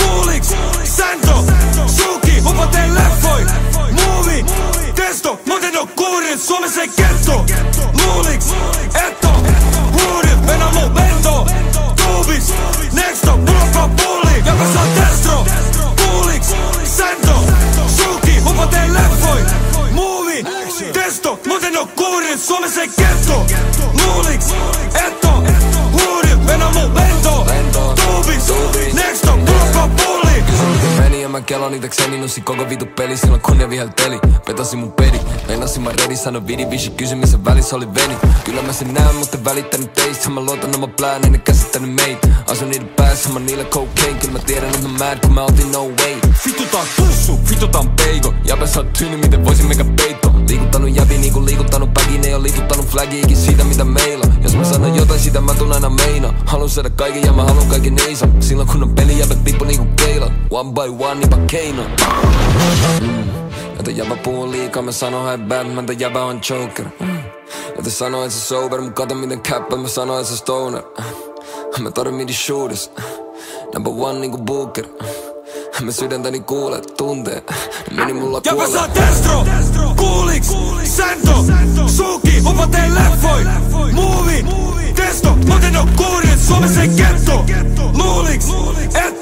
Kuuliks, Santo, Suki, hupa teen leffoi. Movie, testo, muuten on kuurin, Suomessa ei ketto. Luuliks, et on huuri, mennä mun bento. Tuubis, nexto, mulla on pulli, joka saa testro. Kuuliks, Santo, Suki, hupa teen leffoi. Movie, testo, muuten on kuurin, Suomessa ei ketto. Luuliks, et on huuri, mennä mun bento. Tuubis, nexto, mulla on pulli. Meni ja mä kelon itekseni nussi koko vitu peli. Silloin kun ne vihelteli, vetosi mun peli. Meinasin mä ready, sano vidi vishi, kysymisen välissä oli veni. Kyllä mä sen näen, mutta välittänyt teistä. Mä luotan oma plään, en käsittänyt meitä. Asun niiden päässä, mä niillä cocaine. Kyllä mä tiedän, että mä mad, kun mä otin no way. Vitutaan tussu, Vitutaan peigo. Jäbä sä oot tyyny, miten voisin meikä peitto. Liikuttanut jäbi niinku liikuttanut päkin. Ei oo liikuttanut flagiikin siitä mitä meillä. Jos mä sanon jotain, sitä mä tuun aina meina. Haluun saada kaiken ja mä haluun kaiken eisa. Silloin kun on peli, jäbä tippu niinku keilat. One by one, niinpä keino. Joten jäbä puhuu liikaa, mä sanon hai Batman, tai jäbä on Joker. Joten sano et sä sober, mut kato miten käppä, mä sanon et sä stoner. Mä torjun midi shooters, number one niinku Booker. Mä sydäntäni kuulee, tuntee, ne meni mulla kuolee. Jäbä saa destro, kuuliks, Santo, Suki, hupa teen leffoi. Movie, testo, muuten on kuurin, Suomessa ei ketto. Luuliks, et